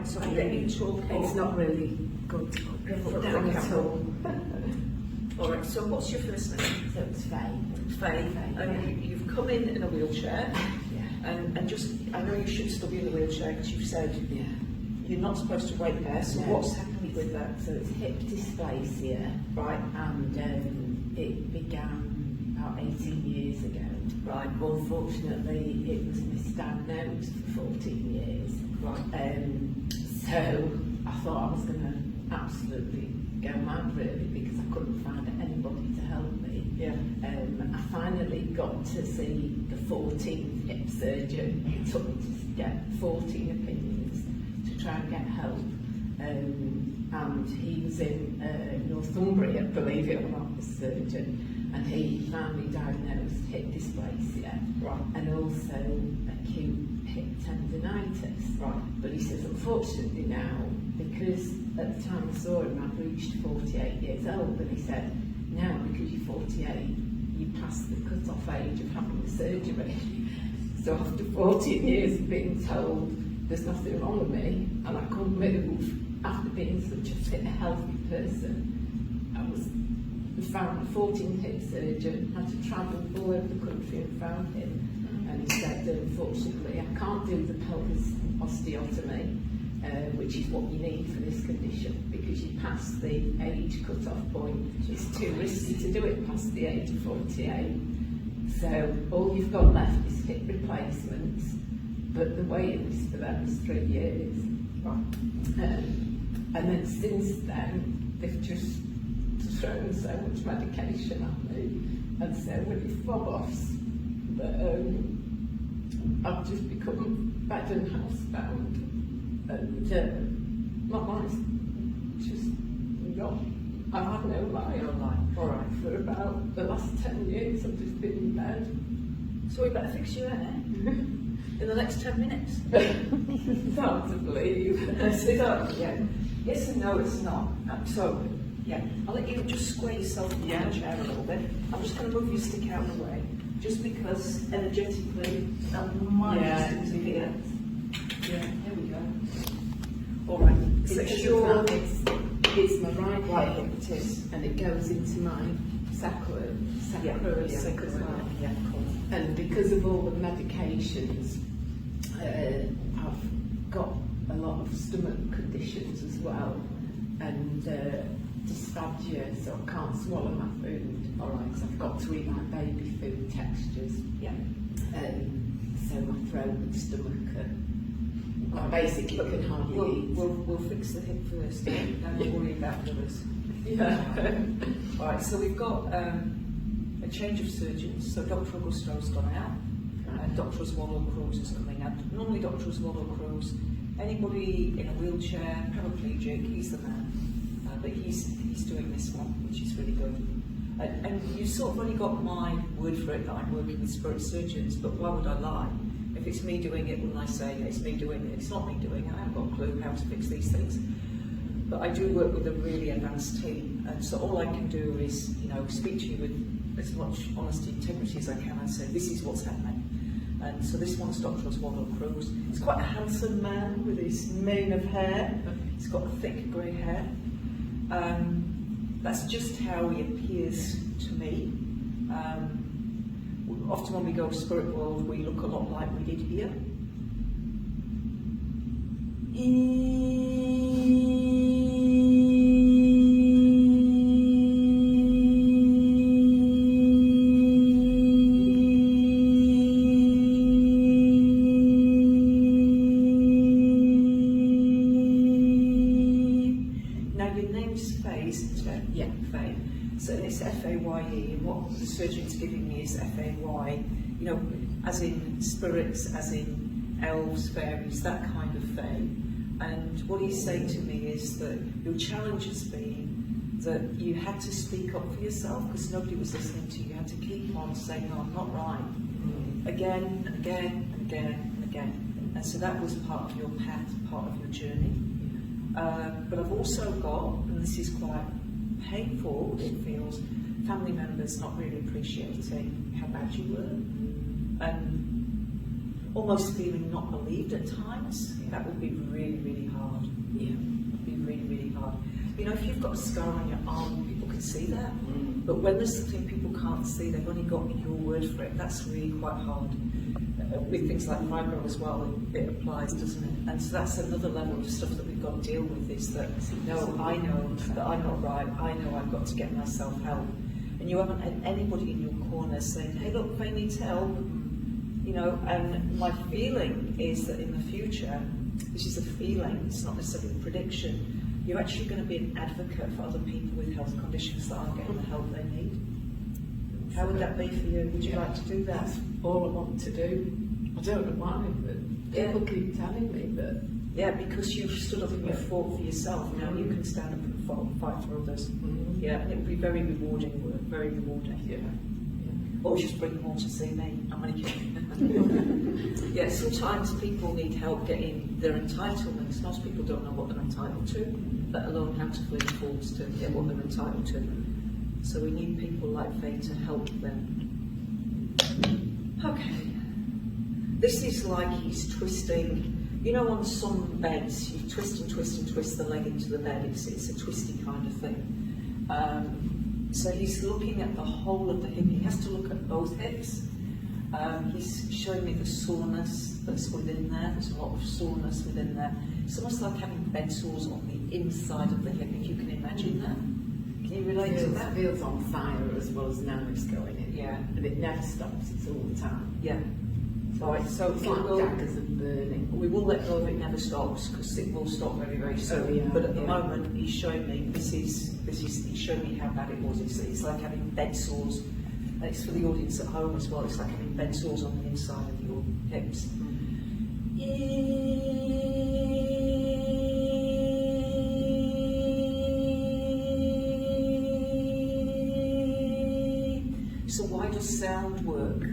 so I'm getting you talking. It's not really good down at all. All right, so what's your first name? So it's Faye. Faye. And you've come in a wheelchair. Yeah. And just, I know you should still be in the wheelchair because you've said you're not supposed to wait there. So what's happening with that? So it's hip dysplasia. Right. And it began about 18 years ago. Right. Unfortunately, it was misdiagnosed for 14 years. Right. So I thought I was going to absolutely go mad, really, because I couldn't find anybody to help me. Yeah. I finally got to see the 14th hip surgeon. It took me to get 14 opinions to try and get help. And he was in Northumbria, believe it or not, this surgeon, and he finally diagnosed hip dysplasia, right, and also acute hip tendonitis. Right. But he says, unfortunately now, because at the time I saw him, I'd reached 48 years old, and he said, now because you're 48, you passed the cut-off age of having the surgery. So after 14 years of being told there's nothing wrong with me, and I couldn't move, after being such a fit, healthy person, we found a 14th hip surgeon, had to travel all over the country and found him. And he said, unfortunately, I can't do the pelvis osteotomy, which is what you need for this condition, because you pass the age cut-off point. It's too risky to do it past the age of 48. So all you've got left is hip replacements, but the waiting list for that is 3 years. And then since then, they've just thrown so much medication at me and so many fob-offs that I've just become bed and housebound, and my life's just not, I've had no life. All right. For about the last 10 years I've just been in bed. So we better fix your hair in the next 10 minutes. Hard to believe. Yes and no, it's not. So, I'll let you just square yourself in the chair a little bit. I'm just going to move your stick out of the way, just because energetically that might interfere. Yeah, here we go. All right. It's my right hip, it is, and it goes into my sacrum as well. Yeah, cool. And because of all the medications, I've got a lot of stomach conditions as well, and dysphagia, so I can't swallow my food. All right, so I've got to eat like baby food textures. Yeah. So my throat and stomach I basically can hardly eat. We'll fix the hip first, then we'll worry about the others. Yeah. All right, so we've got a change of surgeons. So Dr. Augusto's gone out, and Dr. Oswaldo-Cruz is coming out. Normally Dr. Oswaldo-Cruz, anybody in a wheelchair, paraplegic, he's the man. But he's doing this one, which is really good. And you sort of only got my word for it that I'm working with spirit surgeons, but why would I lie? If it's me doing it, wouldn't I say it's me doing it? It's not me doing it. I haven't got a clue how to fix these things. But I do work with a really advanced team, and so all I can do is, speak to you with as much honesty and integrity as I can and say, this is what's happening. And so this one's Dr. Oswaldo-Cruz. He's quite a handsome man with his mane of hair. He's got thick grey hair. That's just how he appears to me. Often when we go to spirit world, we look a lot like we did here. Now your name's Faye, isn't it? Yeah. Faye. So it's F-A-Y-E, and what the surgeon's giving me is F-A-Y, as in spirits, as in elves, fairies, that kind of Faye. And what he's saying to me is that your challenge has been that you had to speak up for yourself because nobody was listening to you. You had to keep on saying, no, I'm not right, again and again and again and again. And so that was part of your path, part of your journey. But I've also got, and this is quite painful, it feels, family members not really appreciating how bad you were. And almost feeling not believed at times. That would be really, really hard. Yeah. It'd be really, really hard. You know, if you've got a scar on your arm, people can see that. But when there's something people can't see, they've only got your word for it. That's really quite hard. With things like fibro as well, it applies, doesn't it? And so that's another level of stuff that we've got to deal with, is that, no, I know that I'm not right, I know I've got to get myself help. And you haven't had anybody in your corner saying, hey look, Faye needs help. You know, and my feeling is that in the future, this is a feeling, it's not necessarily a prediction, you're actually going to be an advocate for other people with health conditions that aren't getting the help they need. How would that be for you? Would you like to do that? That's all I want to do. I don't know why, but people keep telling me that. Yeah, because you've stood up and you've fought for yourself. Now you can stand up and fight for others. Yeah, and it would be very rewarding work, very rewarding. Yeah. Or just bring them all to see me. I'm only kidding. Yeah, sometimes people need help getting their entitlements. Most people don't know what they're entitled to, let alone how to fill in forms to get what they're entitled to. So we need people like Faye to help them. Okay. This is like he's twisting. You know, on some beds, you twist and twist and twist the leg into the bed. It's a twisty kind of thing. So he's looking at the whole of the hip. He has to look at both hips. He's showing me the soreness that's within there. There's a lot of soreness within there. It's almost like having bed sores on the inside of the hip, if you can imagine that. Can you relate to that? It feels on fire as well as nerves going in. Yeah. And it never stops, it's all the time. Yeah. All right, so It's like daggers and burning. we will let go of it never stops, because it will stop very, very soon. Oh, yeah, but at the yeah. moment, he's showing me he's showing me how bad it was. It's like having bed sores, and it's for the audience at home as well. It's like having bed sores on the inside of your hips. So why does sound work?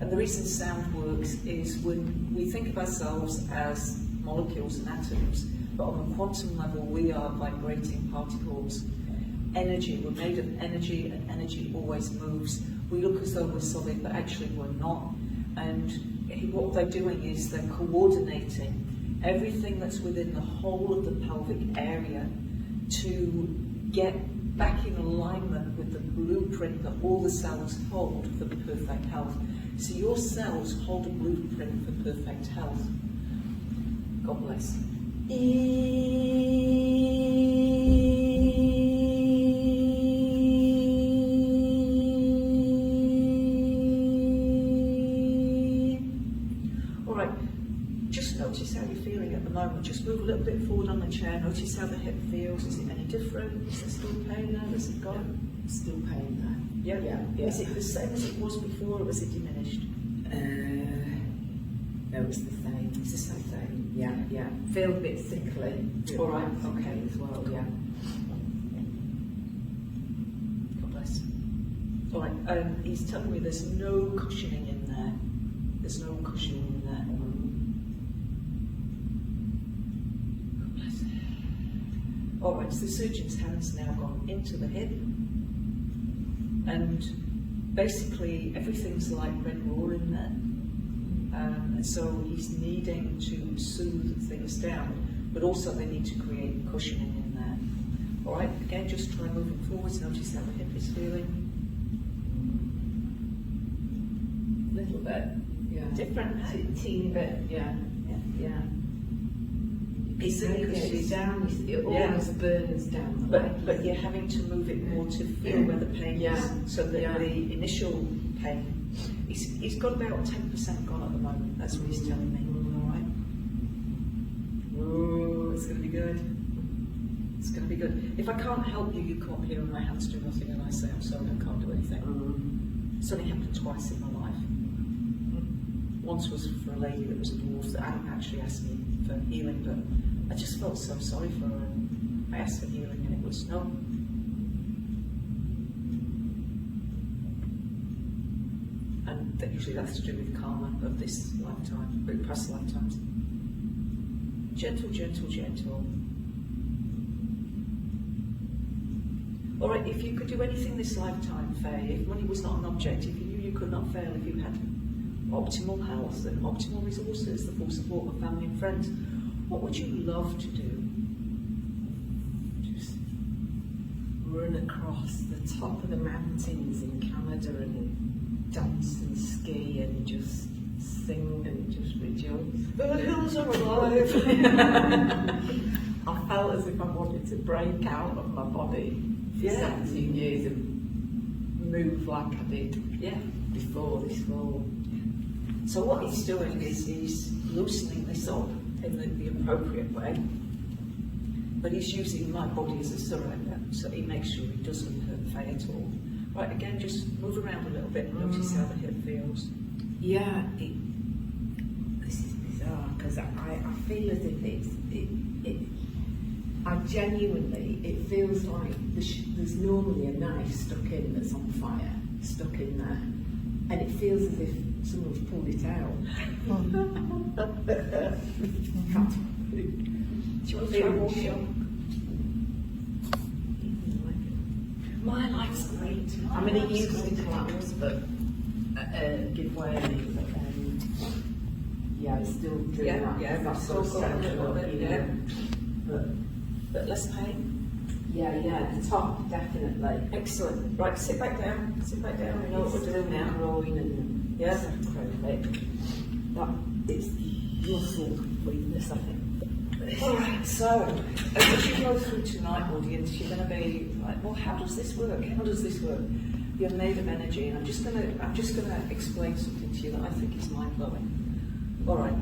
And the reason sound works is when we think of ourselves as molecules and atoms, but on a quantum level we are vibrating particles. Energy, we're made of energy, and energy always moves. We look as though we're solid, but actually we're not. And what they're doing is they're coordinating everything that's within the whole of the pelvic area to get back in alignment with the blueprint that all the cells hold for perfect health. So your cells hold a blueprint for perfect health. God bless. All right, just notice how you're feeling at the moment. Just move a little bit forward on the chair. Notice how the hip feels. Is it any different? Is there still pain there? Has it gone? Still pain there. Yeah. Yeah. Is it the same as it was before, or was it diminished? No, it's the same. It's the same thing. Yeah. Feel a bit sickly. All right. Okay as well, yeah. God bless. All right. He's telling me there's no cushioning in there. There's no cushioning in there. God bless. All right. So the surgeon's hand's now gone into the hip, and basically everything's like red raw in there. So he's needing to soothe things down, but also they need to create cushioning in there. All right, again, just try moving forwards. Notice how the hip is feeling. A little bit, yeah. Different, hey? Teeny bit, yeah. It's It's down, it almost burns down the leg. but you're having to move it more to feel where the pain is. So that the initial pain, he's got about 10% gone at the moment. That's what he's telling me. All right. Oh, it's going to be good. It's going to be good. If I can't help you, you come up here and my hands do nothing, and I say I'm sorry, I can't do anything. It's only happened twice in my life. Once was for a lady that was a dwarf that hadn't actually asked me for healing, but I just felt so sorry for her, and I asked for healing, and it was no. And that usually that's to do with karma of this lifetime, but past lifetimes. Gentle, gentle, gentle. All right, if you could do anything this lifetime, Faye, if money was not an object, if you knew you could not fail, if you had optimal health and optimal resources, the full support of family and friends. What would you love to do? Just run across the top of the mountains in Canada and dance and ski and just sing and just rejoice. The hills are alive! I felt as if I wanted to break out of my body for 17 years and move like I did before this fall. So what he's doing is he's loosening this up in the appropriate way, but he's using my body as a surrender, so he makes sure he doesn't hurt Faye at all. Right, again, just move around a little bit and notice how the hip feels. Yeah, this is bizarre because I feel as if I genuinely, it feels like there's normally a knife stuck in that's on fire, stuck in there, and it feels as if someone's pulled it out. Do you want to feel more shock? My life's great. I mean, it usually collapses, but give way, yeah, it's still doing that. Yeah, that's still sort of got a little central, bit, you know. but less pain. Yeah, the top definitely. Excellent. Right, sit back down. We know what we're doing now. Groin and that it's muscle weakness, I think. Alright, so as you go through tonight, audience, you're going to be like, well, how does this work? You're made of energy, and I'm just going to explain something to you that I think is mind-blowing. Alright,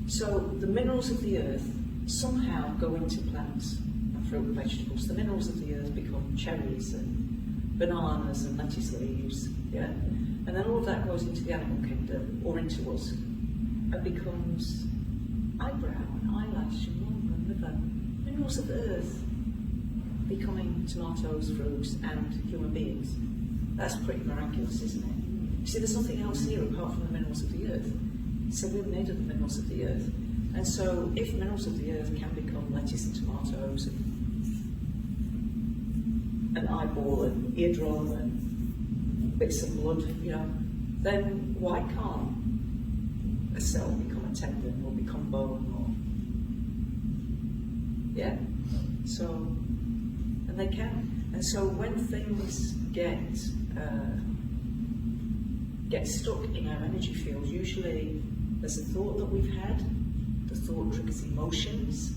so the minerals of the earth somehow go into plants and fruit and vegetables. The minerals of the earth become cherries and bananas and lettuce leaves, yeah? And then all of that goes into the animal kingdom, or into us, and becomes eyebrow and eyelash and lung and liver. Minerals of the earth becoming tomatoes, fruits, and human beings. That's pretty miraculous, isn't it? You see, there's nothing else here apart from the minerals of the earth. So we're made of the minerals of the earth. And so if minerals of the earth can become lettuce and tomatoes and an eyeball and eardrum and bits of blood, you know, then why can't a cell become a tendon or become bone or, yeah? So, and they can. And so when things get stuck in our energy field, usually there's a thought that we've had, the thought triggers emotions,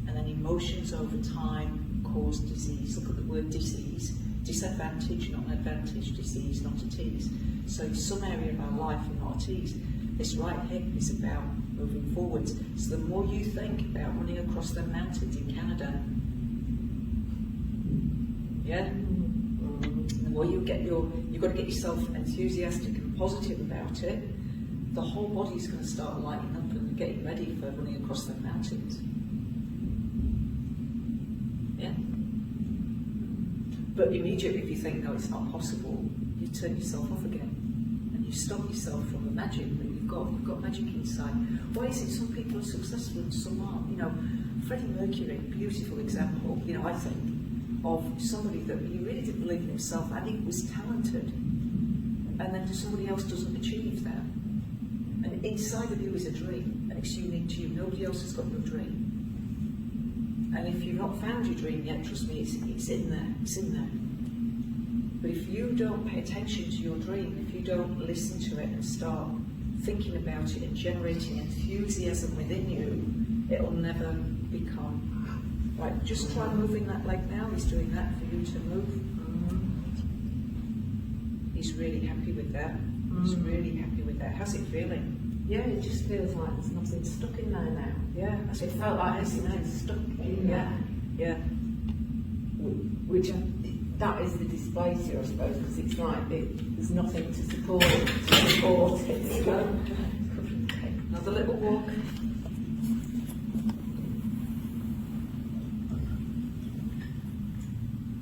and then emotions over time cause disease. Look at the word disease. Disadvantage, not an advantage, disease, not a tease. So some area of our life are not a tease. This right hip is about moving forwards. So the more you think about running across the mountains in Canada, yeah? The more you've got to get yourself enthusiastic and positive about it, the whole body's going to start lighting up and getting ready for running across the mountains. Yeah? But immediately if you think, no, it's not possible, you turn yourself off again. And you stop yourself from the magic that you've got. You've got magic inside. Why is it some people are successful and some aren't? You know, Freddie Mercury, beautiful example, you know, I think, of somebody that he really didn't believe in himself and he was talented. And then somebody else doesn't achieve that. And inside of you is a dream, and it's unique to you. Nobody else has got your dream. And if you've not found your dream yet, trust me, it's in there. It's in there. But if you don't pay attention to your dream, if you don't listen to it and start thinking about it and generating enthusiasm within you, it'll never become. Right, just try moving that leg now. He's doing that for you to move. He's really happy with that. He's really happy with that. How's it feeling? Yeah, it just feels like there's nothing stuck in there now. Yeah, it felt like there's something stuck in there. Yeah. Which that is the dysplasia, I suppose, because it's like there's nothing to support it. So. Another little walk.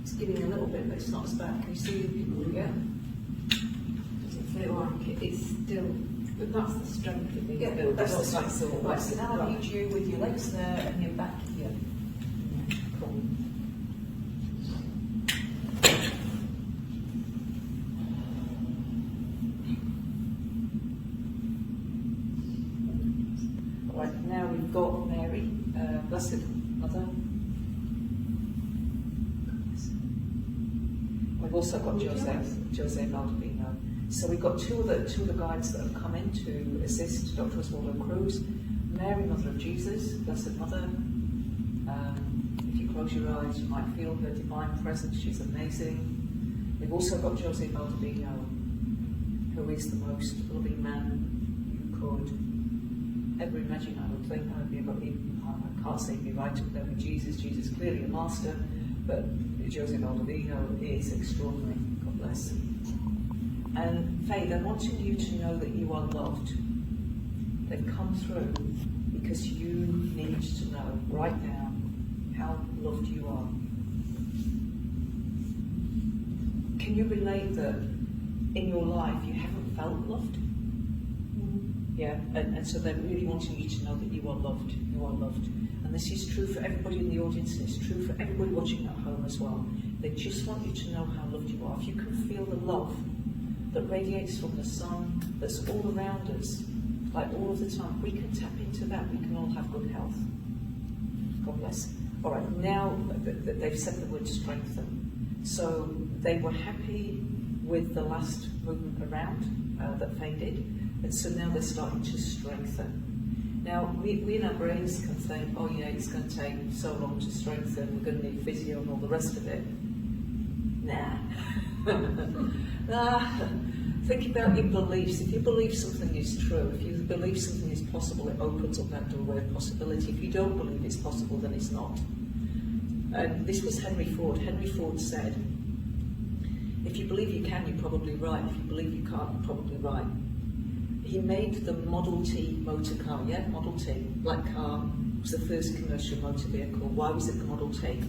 It's giving a little bit, but it's not as bad. Can you see the people? Yeah. Doesn't feel like it's still. But that's the strength of Yeah, build. that's the strength. strength. Right, so now I need you with your legs there and your back here. Yeah, cool. Right, now we've got Mary, Blessed Mother. We've also got Jose Baldovino. So we've got two of the guides that have come in to assist Dr. Oswaldo Cruz. Mary, Mother of Jesus, Blessed Mother. If you close your eyes, you might feel her divine presence. She's amazing. We've also got Jose Baldovino, who is the most loving man you could ever imagine, I would think. I can't say he'd be right up there with Jesus. Jesus is clearly a master, but Jose Baldovino is extraordinary. God bless. And Faye, they're wanting you to know that you are loved. They've come through because you need to know right now how loved you are. Can you relate that in your life you haven't felt loved? Yeah, and so they're really wanting you to know that you are loved. You are loved. And this is true for everybody in the audience, and it's true for everybody watching at home as well. They just want you to know how loved you are. If you can feel the love that radiates from the sun, that's all around us, like all of the time, we can tap into that, we can all have good health. God bless. All right, now they've said the word strengthen. So they were happy with the last movement around that Faye did, and so now they're starting to strengthen. Now, we in our brains can think, oh yeah, it's going to take so long to strengthen, we're going to need physio and all the rest of it. Nah. Think about your beliefs. If you believe something is true, if you believe something is possible, it opens up that doorway of possibility. If you don't believe it's possible, then it's not. And this was Henry Ford. Henry Ford said, if you believe you can, you're probably right. If you believe you can't, you're probably right. He made the Model T motor car, yeah, Model T, black car, was the first commercial motor vehicle. Why was it the Model T?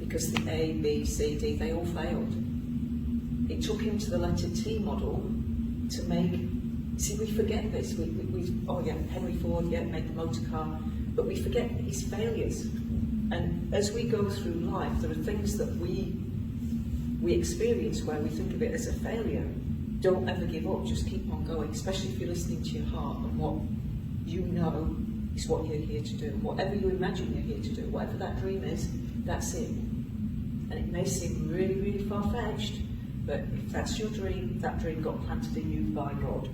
Because the A, B, C, D, they all failed. It took him to the letter T model to make, see, we forget this, oh yeah, Henry Ford, yeah, made the motor car, but we forget his failures. And as we go through life, there are things that we experience where we think of it as a failure. Don't ever give up, just keep on going, especially if you're listening to your heart and what you know is what you're here to do. Whatever you imagine you're here to do, whatever that dream is, that's it. And it may seem really, really far-fetched, but if that's your dream, that dream got planted in you by God.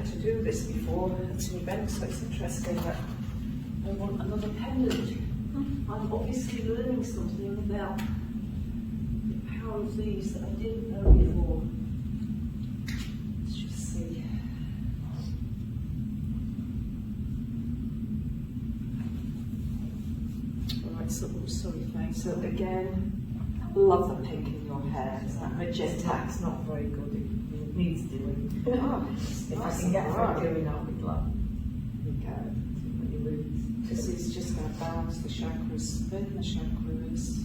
To do this before at an event, so it's interesting that I want another pendant. I'm obviously learning something about the power of these that I didn't know before. Let's just see. Alright, so sorry, Faye. So again, love the pink in your hair. That magenta is not very good. It needs doing. Oh, if I can get her doing, I'll be glad. This is just going to balance the chakras, spin the chakras.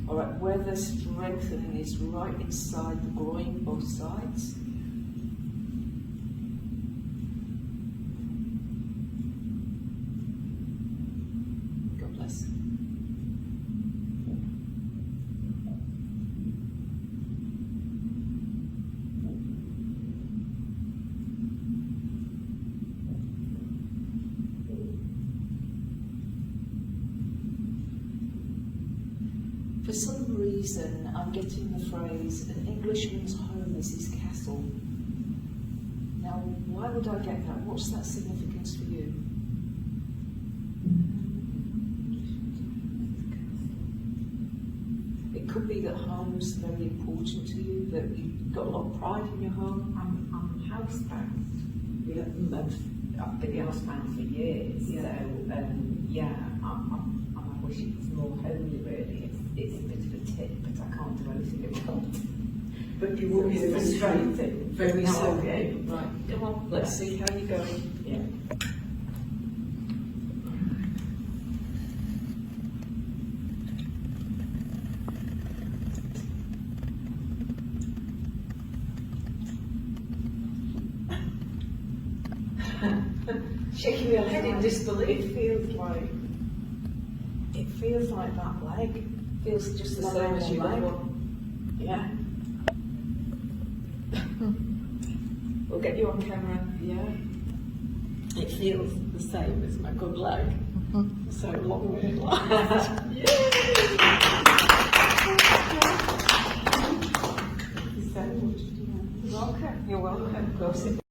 All right, where the strengthening is right inside the groin, both sides. God bless. For some reason, I'm getting the phrase, an Englishman's home is his castle. Now, why would I get that? What's that significance for you? It could be that home's very important to you, that you've got a lot of pride in your home. I'm housebound. Yeah. I've been housebound for years, Yeah. so I wish it was more homely really. It's a bit of a tip, but I can't do anything about it. But you will be It's frustrating. very No, soon. okay. Right, come on, let's see how you go. Yeah. Shaking your head in disbelief. It feels like that leg. Feels just the My same normal as your leg. leg. Yeah. We'll get you on camera. Yeah. It feels the same as my good leg. So long may it last. Yay! Thank you so much. You're welcome. You're welcome. Go sit